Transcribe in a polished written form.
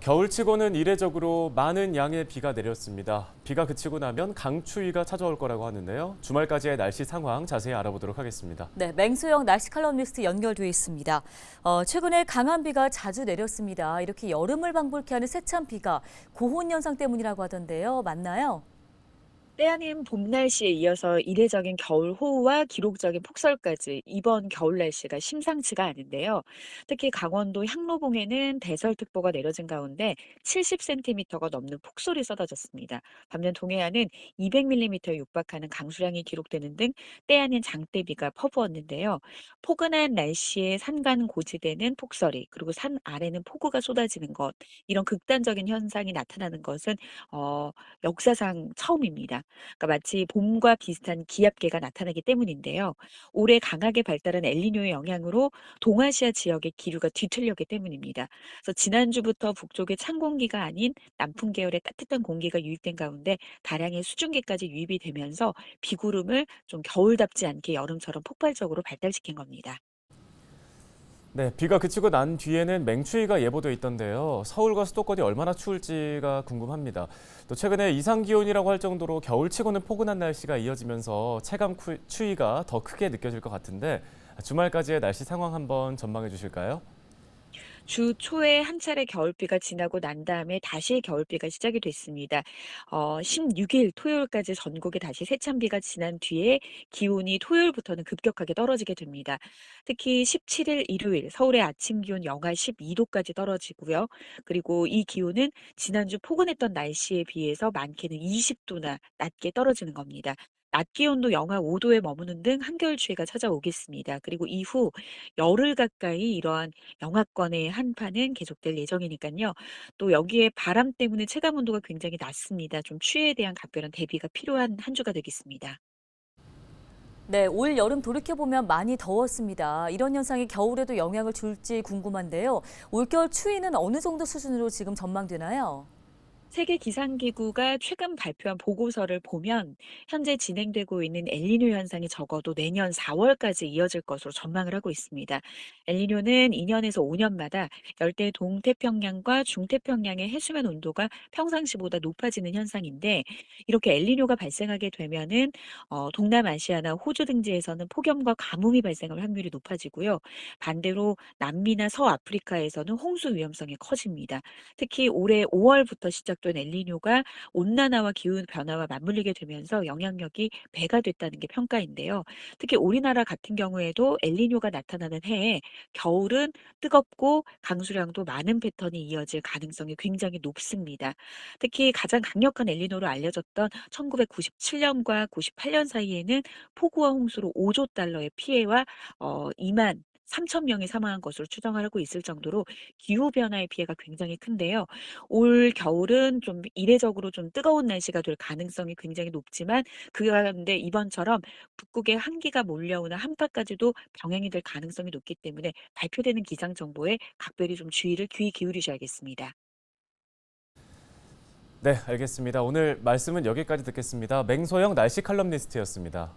겨울치고는 이례적으로 많은 양의 비가 내렸습니다. 비가 그치고 나면 강추위가 찾아올 거라고 하는데요. 주말까지의 날씨 상황 자세히 알아보도록 하겠습니다. 네, 맹수영 날씨 칼럼니스트 연결돼 있습니다. 최근에 강한 비가 자주 내렸습니다. 이렇게 여름을 방불케 하는 세찬 비가 고온 현상 때문이라고 하던데요. 맞나요? 때아닌 봄 날씨에 이어서 이례적인 겨울 호우와 기록적인 폭설까지 이번 겨울 날씨가 심상치가 않은데요. 특히 강원도 향로봉에는 대설특보가 내려진 가운데 70cm가 넘는 폭설이 쏟아졌습니다. 반면 동해안은 200mm에 육박하는 강수량이 기록되는 등 때아닌 장대비가 퍼부었는데요. 포근한 날씨에 산간 고지대는 폭설이 그리고 산 아래는 폭우가 쏟아지는 것, 이런 극단적인 현상이 나타나는 것은 역사상 처음입니다. 그러니까 마치 봄과 비슷한 기압계가 나타나기 때문인데요. 올해 강하게 발달한 엘니뇨의 영향으로 동아시아 지역의 기류가 뒤틀렸기 때문입니다. 그래서 지난주부터 북쪽에 찬 공기가 아닌 남풍 계열의 따뜻한 공기가 유입된 가운데 다량의 수증기까지 유입이 되면서 비구름을 좀 겨울답지 않게 여름처럼 폭발적으로 발달시킨 겁니다. 네, 비가 그치고 난 뒤에는 맹추위가 예보돼 있던데요. 서울과 수도권이 얼마나 추울지가 궁금합니다. 또 최근에 이상 기온이라고 할 정도로 겨울치고는 포근한 날씨가 이어지면서 체감 추위가 더 크게 느껴질 것 같은데 주말까지의 날씨 상황 한번 전망해 주실까요? 주 초에 한 차례 겨울비가 지나고 난 다음에 다시 겨울비가 시작이 됐습니다. 16일 토요일까지 전국에 다시 세찬비가 지난 뒤에 기온이 토요일부터는 급격하게 떨어지게 됩니다. 특히 17일 일요일 서울의 아침 기온 영하 12도까지 떨어지고요. 그리고 이 기온은 지난주 포근했던 날씨에 비해서 많게는 20도나 낮게 떨어지는 겁니다. 낮 기온도 영하 5도에 머무는 등 한겨울 추위가 찾아오겠습니다. 그리고 이후 열흘 가까이 이러한 영하권의 한파는 계속될 예정이니까요. 또 여기에 바람 때문에 체감 온도가 굉장히 낮습니다. 좀 추위에 대한 각별한 대비가 필요한 한 주가 되겠습니다. 네, 올 여름 돌이켜보면 많이 더웠습니다. 이런 현상이 겨울에도 영향을 줄지 궁금한데요. 올겨울 추위는 어느 정도 수준으로 지금 전망되나요? 세계 기상기구가 최근 발표한 보고서를 보면 현재 진행되고 있는 엘니뇨 현상이 적어도 내년 4월까지 이어질 것으로 전망을 하고 있습니다. 엘니뇨는 2년에서 5년마다 열대 동태평양과 중태평양의 해수면 온도가 평상시보다 높아지는 현상인데, 이렇게 엘니뇨가 발생하게 되면은 동남아시아나 호주 등지에서는 폭염과 가뭄이 발생할 확률이 높아지고요. 반대로 남미나 서아프리카에서는 홍수 위험성이 커집니다. 특히 올해 5월부터 시작된 엘니뇨가 온난화와 기후 변화와 맞물리게 되면서 영향력이 배가 됐다는 게 평가인데요. 특히 우리나라 같은 경우에도 엘니뇨가 나타나는 해에 겨울은 뜨겁고 강수량도 많은 패턴이 이어질 가능성이 굉장히 높습니다. 특히 가장 강력한 엘니뇨로 알려졌던 1997년과 98년 사이에는 폭우와 홍수로 5조 달러의 피해와 2만 3천 명이 사망한 것으로 추정하고 있을 정도로 기후 변화의 피해가 굉장히 큰데요. 올 겨울은 좀 이례적으로 좀 뜨거운 날씨가 될 가능성이 굉장히 높지만, 그 가운데 이번처럼 북극의 한기가 몰려오는 한파까지도 병행이 될 가능성이 높기 때문에 발표되는 기상 정보에 각별히 좀 주의를 귀 기울이셔야겠습니다. 네, 알겠습니다. 오늘 말씀은 여기까지 듣겠습니다. 맹소영 날씨 칼럼니스트였습니다.